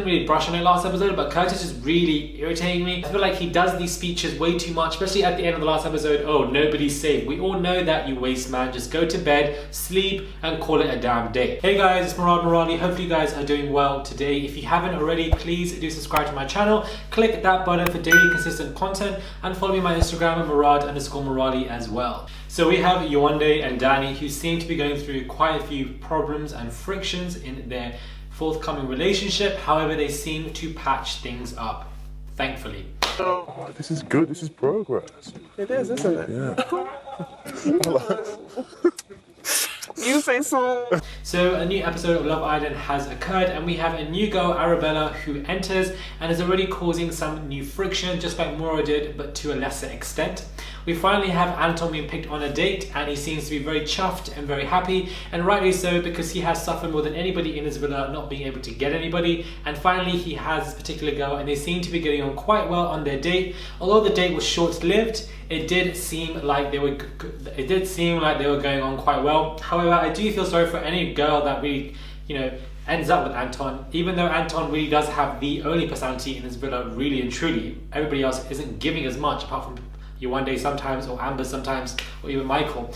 didn't really brush on it last episode, but Curtis is really irritating me. I feel like he does these speeches way too much, especially at the end of the last episode. Oh, nobody's safe. We all know that, you waste man. Just go to bed, sleep, and call it a damn day. Hey guys, it's Murad Murali. Hopefully you guys are doing well today. If you haven't already, please do subscribe to my channel. Click that button for daily consistent content, and follow me on my Instagram at Murad_Murali as well. So we have Yewande and Danny, who seem to be going through quite a few problems and frictions in their forthcoming relationship. However, they seem to patch things up, thankfully. Oh, this is good. This is progress. It is, isn't it? Yeah. You say so. So a new episode of Love Island has occurred, and we have a new girl, Arabella, who enters and is already causing some new friction, just like Maura did, but to a lesser extent. We finally have Anton being picked on a date, and he seems to be very chuffed and very happy, and rightly so, because he has suffered more than anybody in his villa not being able to get anybody. And finally he has this particular girl, and they seem to be getting on quite well on their date. Although the date was short-lived, it did seem like they were going on quite well. However, I do feel sorry for any girl that really, ends up with Anton, even though Anton really does have the only personality in his villa, really and truly. Everybody else isn't giving as much, apart from Yewande sometimes, or Amber sometimes, or even Michael.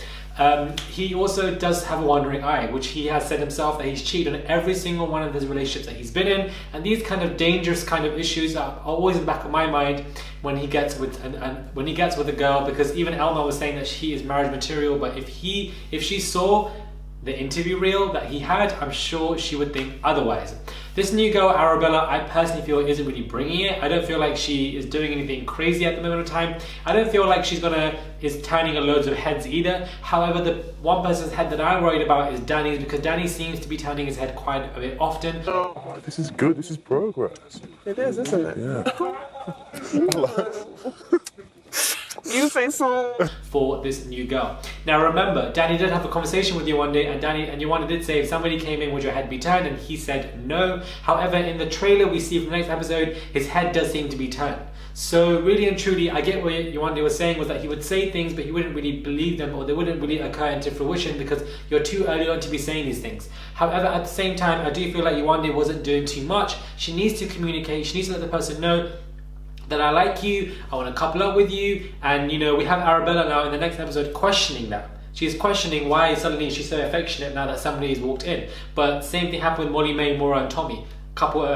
He also does have a wandering eye, which he has said himself that he's cheated on every single one of his relationships that he's been in, and these kind of dangerous kind of issues are always in the back of my mind when he gets with when he gets with a girl, because even Elma was saying that she is marriage material, but if she saw the interview reel that he had, I'm sure she would think otherwise. This new girl, Arabella, I personally feel isn't really bringing it. I don't feel like she is doing anything crazy at the moment of time. I don't feel like is turning loads of heads either. However, the one person's head that I'm worried about is Danny's, because Danny seems to be turning his head quite a bit often. Oh, this is good. This is progress. It is, isn't it? Yeah. You say so. For this new girl. Now remember, Danny did have a conversation with Yewande, and Yewande did say, if somebody came in, would your head be turned? And he said no. However, in the trailer we see from the next episode, his head does seem to be turned. So really and truly, I get what Yewande was saying, was that he would say things, but he wouldn't really believe them, or they wouldn't really occur into fruition because you're too early on to be saying these things. However, at the same time, I do feel like Yewande wasn't doing too much. She needs to communicate. She needs to let the person know that I like you, I want to couple up with you. And we have Arabella now in the next episode questioning that. She's questioning why suddenly she's so affectionate now that somebody has walked in. But same thing happened with Molly May, Maura and Tommy a couple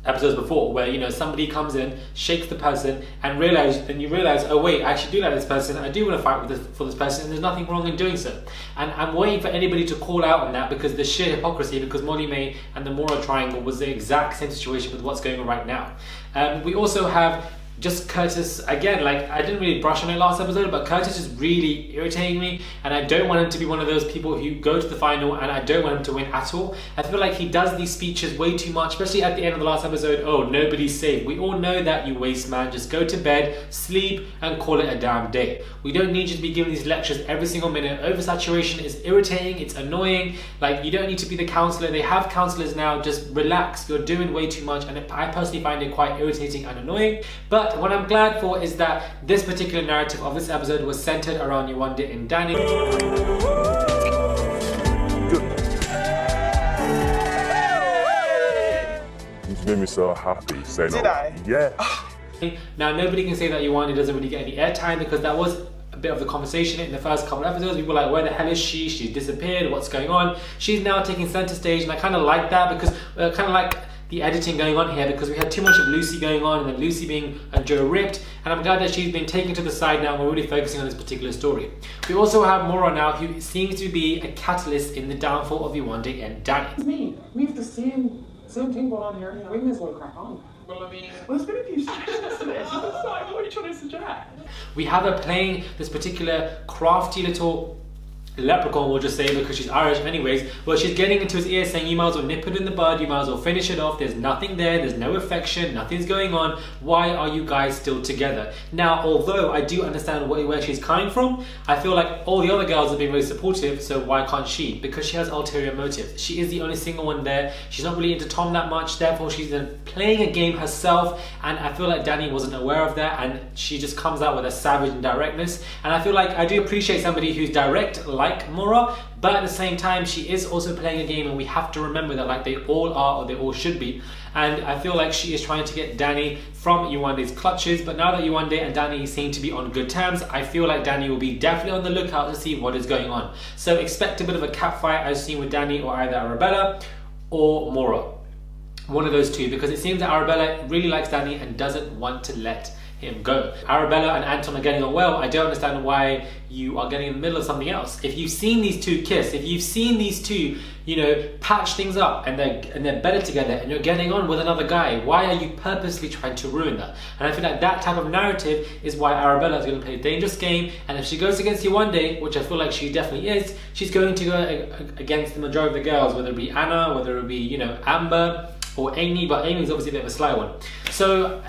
episodes before, where somebody comes in, shakes the person, and you realize, oh wait, I actually do like this person, I do want to fight for this person, and there's nothing wrong in doing so. And I'm waiting for anybody to call out on that, because the sheer hypocrisy, because Molly May and the Maura triangle was the exact same situation with what's going on right now. We also have just Curtis again. Like, I didn't really brush on it last episode, but Curtis is really irritating me, and I don't want him to be one of those people who go to the final, and I don't want him to win at all. I feel like he does these speeches way too much, especially at the end of the last episode. Oh, nobody's safe. We all know that, you waste man. Just go to bed, sleep, and call it a damn day. We don't need you to be giving these lectures every single minute. Oversaturation is irritating, it's annoying. Like, you don't need to be the counselor. They have counselors now. Just relax. You're doing way too much, and I personally find it quite irritating and annoying. But what I'm glad for is that this particular narrative of this episode was centered around Yewande and Danny. Good. You made me so happy. Say no. Did I? Yeah. Now, nobody can say that Yewande doesn't really get any airtime, because that was a bit of the conversation in the first couple of episodes. People were like, where the hell is she? She's disappeared. What's going on? She's now taking center stage, and I kind of like that, because kind of like the editing going on here, because we had too much of Lucy going on, and then Lucy being Joe ripped, and I'm glad that she's been taken to the side now, and we're really focusing on this particular story. We also have Maura now, who seems to be a catalyst in the downfall of Yewande and Danny. It's me. We have the same thing going on here. We may as well crack on. Well, I mean, Well, there's been a few suggestions to this. What are you trying to suggest? We have her playing this particular crafty little leprechaun, we'll just say, because she's Irish anyways. Well, she's getting into his ear saying, you might as well nip it in the bud, you might as well finish it off, there's nothing there, there's no affection, nothing's going on, why are you guys still together? Now, although I do understand where she's coming from, I feel like all the other girls have been very supportive, so why can't she? Because she has ulterior motives. She is the only single one there, she's not really into Tom that much, therefore she's then playing a game herself, and I feel like Danny wasn't aware of that, and she just comes out with a savage indirectness. And I feel like I do appreciate somebody who's direct like like Mora, but at the same time, she is also playing a game, and we have to remember that like they all are, or they all should be. And I feel like she is trying to get Danny from Yewande's clutches, but now that Yewande and Danny seem to be on good terms, I feel like Danny will be definitely on the lookout to see what is going on. So expect a bit of a cat fight as seen with Danny or either Arabella or Mora. One of those two, because it seems that Arabella really likes Danny and doesn't want to let him go. Arabella and Anton are getting on well. I don't understand why you are getting in the middle of something else. If you've seen these two kiss, if you've seen these two, you know, patch things up and they're better together and you're getting on with another guy, why are you purposely trying to ruin that? And I feel like that type of narrative is why Arabella is going to play a dangerous game, and if she goes against Yewande, which I feel like she definitely is, she's going to go against the majority of the girls, whether it be Anna, whether it be, you know, Amber or Amy, but Amy's obviously a bit of a sly one. So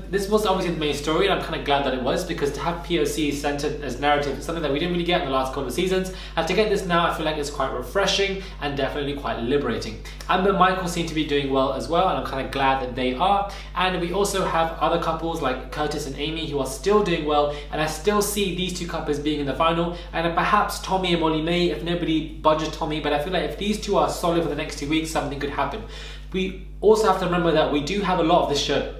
this was obviously the main story, and I'm kind of glad that it was, because to have POC centered as narrative is something that we didn't really get in the last couple of seasons, and to get this now I feel like it's quite refreshing and definitely quite liberating. Amber and Michael seem to be doing well as well, and I'm kind of glad that they are. And we also have other couples like Curtis and Amy who are still doing well, and I still see these two couples being in the final, and perhaps Tommy and Molly May if nobody budges Tommy, but I feel like if these two are solid for the next 2 weeks, something could happen. We also have to remember that we do have a lot of this show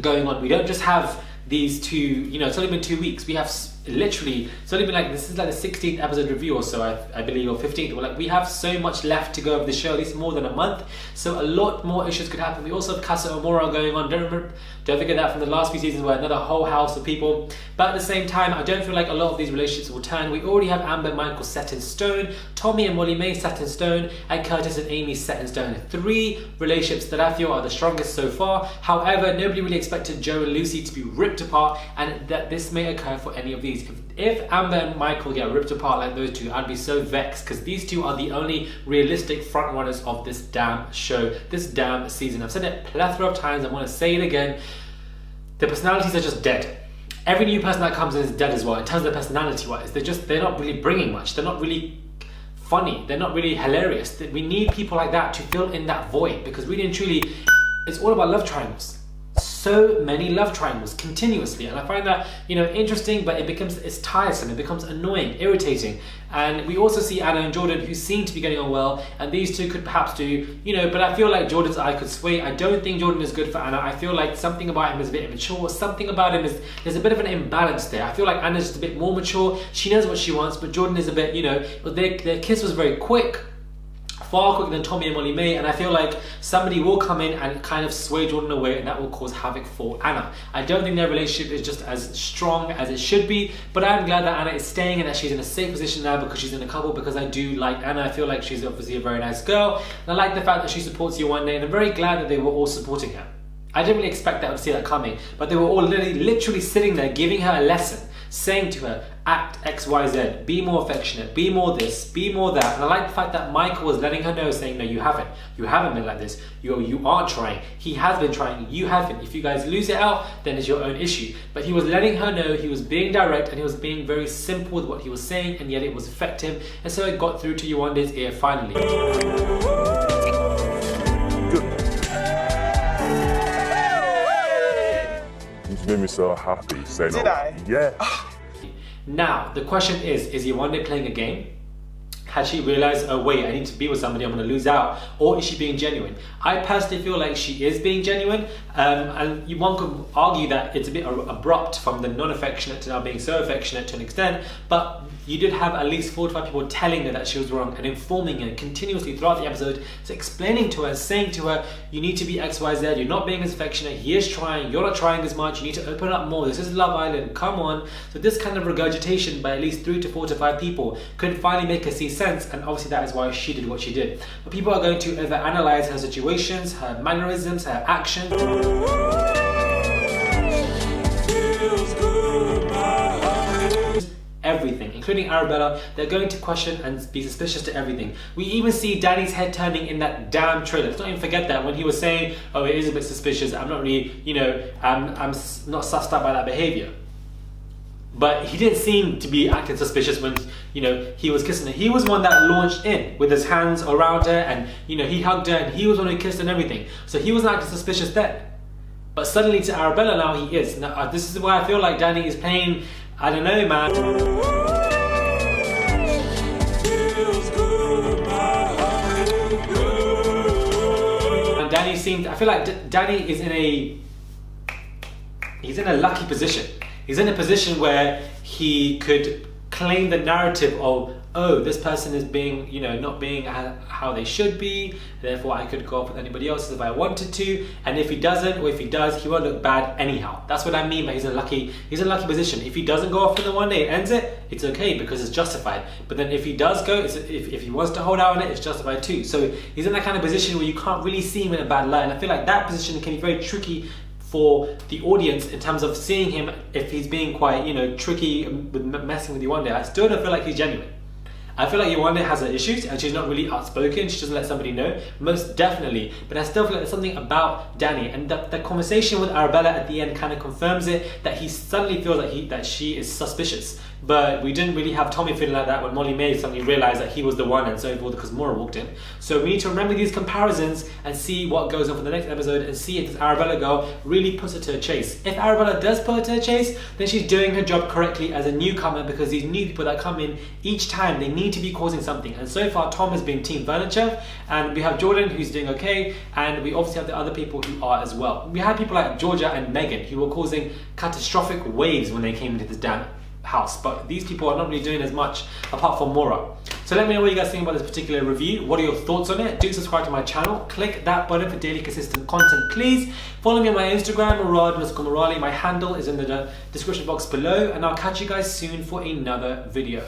going on. We don't just have these two, you know, it's only been 2 weeks. We have literally, it's only been like, this is like the 16th episode review or so, I believe, or 15th. We're like, we have so much left to go of the show, at least more than a month. So a lot more issues could happen. We also have Casa Amora going on. Don't forget that from the last few seasons, where another whole house of people. But at the same time, I don't feel like a lot of these relationships will turn. We already have Amber and Michael set in stone, Tommy and Molly May set in stone, and Curtis and Amy set in stone. 3 relationships that I feel are the strongest so far. However, nobody really expected Joe and Lucy to be ripped apart, and that this may occur for any of these. If Amber and Michael get ripped apart like those two, I'd be so vexed, because these two are the only realistic front runners of this damn show, this damn season. I've said it a plethora of times, I want to say it again. The personalities are just dead. Every new person that comes in is dead as well, in terms of personality wise. They're not really bringing much. They're not really funny. They're not really hilarious. We need people like that to fill in that void, because really and truly, it's all about love triangles. So many love triangles continuously, and I find that, you know, interesting, but it's tiresome, it becomes annoying, irritating. And we also see Anna and Jordan, who seem to be getting on well, and these two could perhaps do, you know, but I feel like Jordan's eye could sway. I don't think Jordan is good for Anna. I feel like something about him is a bit immature. Something about him is, there's a bit of an imbalance there. I feel like Anna's just a bit more mature. She knows what she wants, but Jordan is a bit, you know, their kiss was very quick. Far quicker than Tommy and Molly May, and I feel like somebody will come in and kind of sway Jordan away, and that will cause havoc for Anna. I don't think their relationship is just as strong as it should be, but I'm glad that Anna is staying and that she's in a safe position now, because she's in a couple, because I do like Anna. I feel like she's obviously a very nice girl, and I like the fact that she supports Yewande, and I'm very glad that they were all supporting her. I didn't really expect that, to see that coming, but they were all literally sitting there giving her a lesson, saying to her, act XYZ, be more affectionate, be more this, be more that. And I like the fact that Michael was letting her know, saying, no, you haven't been like this, you aren't trying, he has been trying, you haven't. If you guys lose it out, then it's your own issue. But he was letting her know, he was being direct, and he was being very simple with what he was saying, and yet it was effective, and so it got through to Yewande's ear finally. You made me so happy. Say no. Did I? Yeah. Now, the question is Yewande playing a game? Has she realized, oh wait, I need to be with somebody, I'm going to lose out? Or is she being genuine? I personally feel like she is being genuine, and one could argue that it's a bit abrupt from the non-affectionate to now being so affectionate to an extent, but you did have at least 4 to 5 people telling her that she was wrong and informing her continuously throughout the episode, so explaining to her, saying to her, you need to be XYZ, you're not being as affectionate, he is trying, you're not trying as much, you need to open up more, this is Love Island, come on. So this kind of regurgitation by at least 3 to 4 to 5 people could finally make her see sense, and obviously that is why she did what she did. But people are going to overanalyze her situations, her mannerisms, her actions. Everything, including Arabella. They're going to question and be suspicious to everything. We even see Danny's head turning in that damn trailer. Let's not even forget that when he was saying, oh, it is a bit suspicious, I'm not really, you know, I'm not sussed out by that behavior. But he didn't seem to be acting suspicious when, you know, he was kissing her. He was one that launched in with his hands around her, and, you know, he hugged her, and he was one who kissed and everything. So he wasn't acting suspicious then. But suddenly to Arabella now he is. Now, this is why I feel like Danny is playing, I don't know, man. Danny seemed. I feel like Danny is he's in a lucky position. He's in a position where he could claim the narrative of, oh, this person is being, you know, not being how they should be, therefore I could go off with anybody else if I wanted to, and if he doesn't, or if he does, he won't look bad anyhow. That's what I mean by he's in a lucky position. If he doesn't go off in the one day, ends it, it's okay because it's justified. But then if he does go, if he wants to hold out on it, it's justified too. So he's in that kind of position where you can't really see him in a bad light, and I feel like that position can be very tricky for the audience in terms of seeing him if he's being quite, you know, tricky with messing with Yewande. I still don't feel like he's genuine. I feel like Yewande has her issues and she's not really outspoken. She doesn't let somebody know, most definitely. But I still feel like there's something about Danny, and the conversation with Arabella at the end kind of confirms it, that he suddenly feels like that she is suspicious. But we didn't really have Tommy feeling like that when Molly May suddenly realised that he was the one and so forth because Maura walked in. So we need to remember these comparisons and see what goes on for the next episode and see if this Arabella girl really puts her to a chase. If Arabella does put her to a chase, then she's doing her job correctly as a newcomer, because these new people that come in each time, they need to be causing something. And so far Tom has been team furniture, and we have Jordan who's doing okay, and we obviously have the other people who are as well. We had people like Georgia and Megan who were causing catastrophic waves when they came into this damn house, but these people are not really doing as much apart from Maura. So let me know what you guys think about this particular review. What are your thoughts on it? Do subscribe to my channel, click that button for daily consistent content please. Follow me on my Instagram, Murad_Morali. My handle is in the description box below, and I'll catch you guys soon for another video.